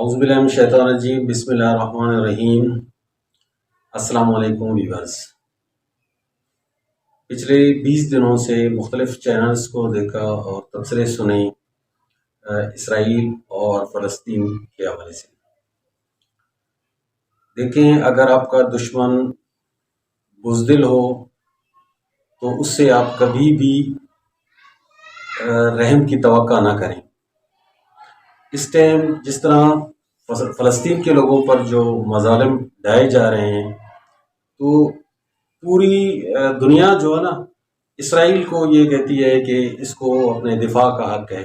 اعوذ باللہ من الشیطان الرجیم، بسم اللہ الرحمن الرحیم۔ السلام علیکم ویورز۔ پچھلے 20 دنوں سے مختلف چینلز کو دیکھا اور تبصرے سنے اسرائیل اور فلسطین کے حوالے سے۔ دیکھیں، اگر آپ کا دشمن بزدل ہو تو اس سے آپ کبھی بھی رحم کی توقع نہ کریں۔ اس ٹائم جس طرح فلسطین کے لوگوں پر جو مظالم ڈھائے جا رہے ہیں، تو پوری دنیا جو ہے نا اسرائیل کو یہ کہتی ہے کہ اس کو اپنے دفاع کا حق ہے۔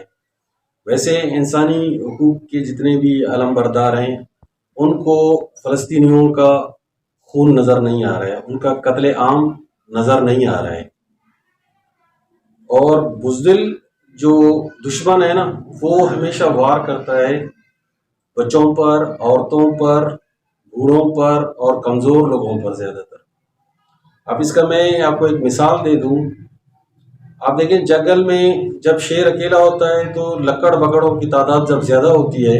ویسے انسانی حقوق کے جتنے بھی علم بردار ہیں ان کو فلسطینیوں کا خون نظر نہیں آ رہا ہے، ان کا قتل عام نظر نہیں آ رہا ہے، اور بزدل جو دشمن ہے نا وہ ہمیشہ وار کرتا ہے بچوں پر، عورتوں پر، بوڑھوں پر اور کمزور لوگوں پر زیادہ تر۔ اب اس کا میں آپ کو ایک مثال دے دوں۔ آپ دیکھیں، جنگل میں جب شیر اکیلا ہوتا ہے تو لکڑ بکڑوں کی تعداد جب زیادہ ہوتی ہے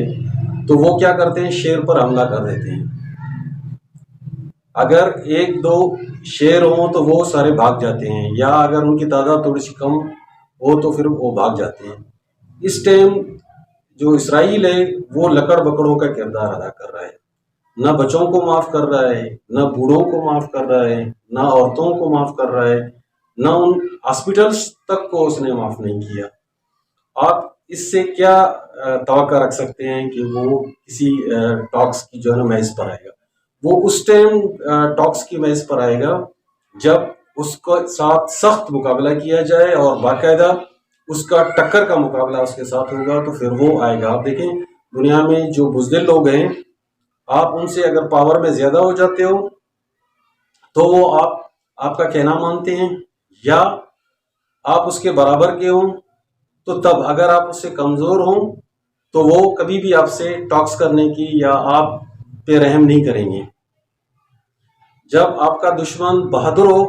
تو وہ کیا کرتے ہیں، شیر پر حملہ کر دیتے ہیں۔ اگر ایک دو شیر ہوں تو وہ سارے بھاگ جاتے ہیں، یا اگر ان کی تعداد تھوڑی سی کم ہو تو پھر وہ بھاگ جاتے ہیں۔ اس ٹائم جو اسرائیل ہے وہ لکڑ بکڑوں کا کردار ادا کر رہا ہے، نہ بچوں کو معاف کر رہا ہے، نہ بوڑھوں کو معاف کر رہا ہے، نہ عورتوں کو معاف کر رہا ہے، نہ ان ہاسپٹلس تک کو اس نے معاف نہیں کیا۔ آپ اس سے کیا توقع رکھ سکتے ہیں کہ وہ کسی ٹاکس کی جو ہے نا محض پر آئے گا؟ وہ اس ٹائم ٹاکس کی محض پر آئے گا جب اس کو ساتھ سخت مقابلہ کیا جائے اور باقاعدہ اس کا ٹکر کا مقابلہ اس کے ساتھ ہوگا، تو پھر وہ آئے گا۔ آپ دیکھیں، دنیا میں جو بزدل لوگ ہیں، آپ ان سے اگر پاور میں زیادہ ہو جاتے ہو تو وہ آپ کا کہنا مانتے ہیں، یا آپ اس کے برابر کے ہوں تو تب، اگر آپ اس سے کمزور ہوں تو وہ کبھی بھی آپ سے ٹاکس کرنے کی یا آپ پہ رحم نہیں کریں گے۔ جب آپ کا دشمن بہادر ہو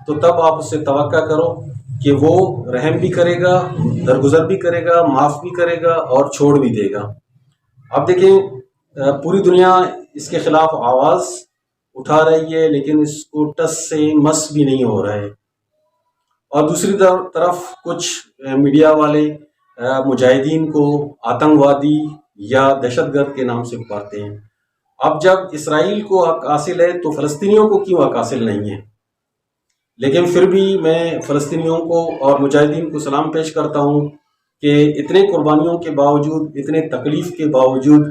تو تب آپ اس سے توقع کرو کہ وہ رحم بھی کرے گا، درگزر بھی کرے گا، معاف بھی کرے گا اور چھوڑ بھی دے گا۔ اب دیکھیں، پوری دنیا اس کے خلاف آواز اٹھا رہی ہے، لیکن اس کو ٹس سے مس بھی نہیں ہو رہا ہے۔ اور دوسری طرف کچھ میڈیا والے مجاہدین کو آتنکوادی یا دہشت گرد کے نام سے پکارتے ہیں۔ اب جب اسرائیل کو حق حاصل ہے تو فلسطینیوں کو کیوں حق حاصل نہیں ہے؟ لیکن پھر بھی میں فلسطینیوں کو اور مجاہدین کو سلام پیش کرتا ہوں کہ اتنے قربانیوں کے باوجود، اتنے تکلیف کے باوجود،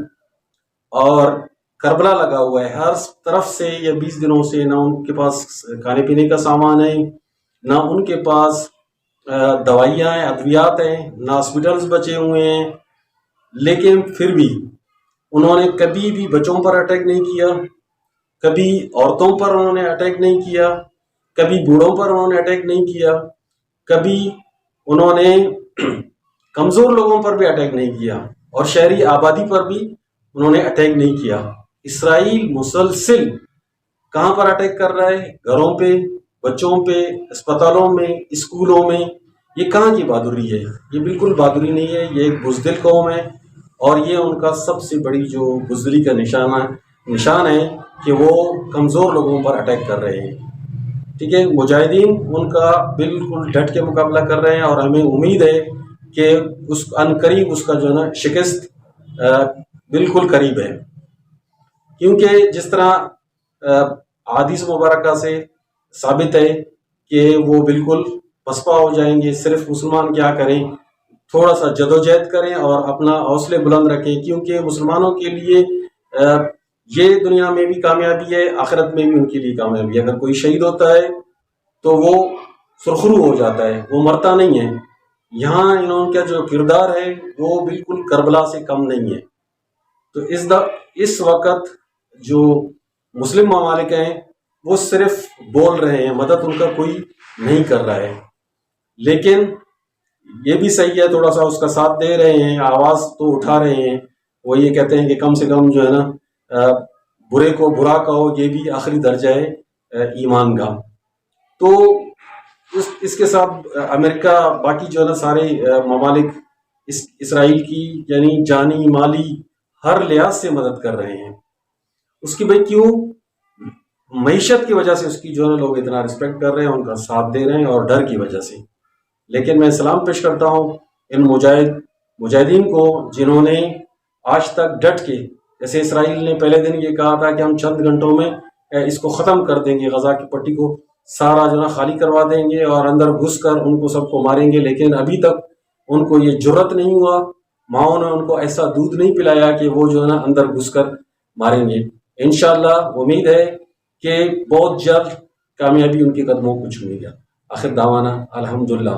اور کربلا لگا ہوا ہے ہر طرف سے، یہ 20 دنوں سے نہ ان کے پاس کھانے پینے کا سامان ہے، نہ ان کے پاس دوائیاں ہیں، ادویات ہیں، نہ ہاسپٹلز بچے ہوئے ہیں، لیکن پھر بھی انہوں نے کبھی بھی بچوں پر اٹیک نہیں کیا، کبھی عورتوں پر انہوں نے اٹیک نہیں کیا، کبھی بوڑھوں پر انہوں نے اٹیک نہیں کیا، کبھی انہوں نے کمزور لوگوں پر بھی اٹیک نہیں کیا، اور شہری آبادی پر بھی انہوں نے اٹیک نہیں کیا۔ اسرائیل مسلسل کہاں پر اٹیک کر رہا ہے؟ گھروں پہ، بچوں پہ، اسپتالوں میں، اسکولوں میں۔ یہ کہاں کی بہادری ہے؟ یہ بالکل بہادری نہیں ہے، یہ ایک بزدل قوم ہے، اور یہ ان کا سب سے بڑی جو بزدلی کا نشان ہے کہ وہ کمزور لوگوں پر اٹیک کر رہے ہیں۔ ٹھیک ہے، مجاہدین ان کا بالکل ڈٹ کے مقابلہ کر رہے ہیں، اور ہمیں امید ہے کہ ان قریب اس کا جو ہے نا شکست بالکل قریب ہے، کیونکہ جس طرح احادیث مبارکہ سے ثابت ہے کہ وہ بالکل پسپا ہو جائیں گے۔ صرف مسلمان کیا کریں، تھوڑا سا جدوجہد کریں اور اپنا حوصلے بلند رکھیں، کیونکہ مسلمانوں کے لیے یہ دنیا میں بھی کامیابی ہے، آخرت میں بھی ان کے لیے کامیابی ہے۔ اگر کوئی شہید ہوتا ہے تو وہ سرخرو ہو جاتا ہے، وہ مرتا نہیں ہے۔ یہاں انہوں کا جو کردار ہے وہ بالکل کربلا سے کم نہیں ہے۔ تو اس وقت جو مسلم ممالک ہیں وہ صرف بول رہے ہیں، مدد ان کا کوئی نہیں کر رہا ہے، لیکن یہ بھی صحیح ہے، تھوڑا سا اس کا ساتھ دے رہے ہیں، آواز تو اٹھا رہے ہیں۔ وہ یہ کہتے ہیں کہ کم سے کم جو ہے نا برے کو برا کہو، یہ بھی آخری درجہ ہے ایمان کا۔ تو اس کے ساتھ امریکہ، باقی جو ہے نا سارے ممالک اسرائیل کی یعنی جانی مالی ہر لحاظ سے مدد کر رہے ہیں. اس کی بھائی کیوں؟ معیشت کی وجہ سے اس کی جو ہے نا لوگ اتنا رسپیکٹ کر رہے ہیں، ان کا ساتھ دے رہے ہیں، اور ڈر کی وجہ سے. لیکن میں سلام پیش کرتا ہوں ان مجاہدین کو جنہوں نے آج تک ڈٹ کے، جیسے اسرائیل نے پہلے دن یہ کہا تھا کہ ہم چند گھنٹوں میں اس کو ختم کر دیں گے، غزہ کی پٹی کو سارا جو ہے خالی کروا دیں گے اور اندر گھس کر ان کو سب کو ماریں گے، لیکن ابھی تک ان کو یہ جرت نہیں ہوا، ماؤں نے ان کو ایسا دودھ نہیں پلایا کہ وہ جو ہے نا اندر گھس کر ماریں گے. انشاءاللہ امید ہے کہ بہت جلد کامیابی ان کے قدموں کو چھوئے گا. آخر دعوانا الحمدللہ.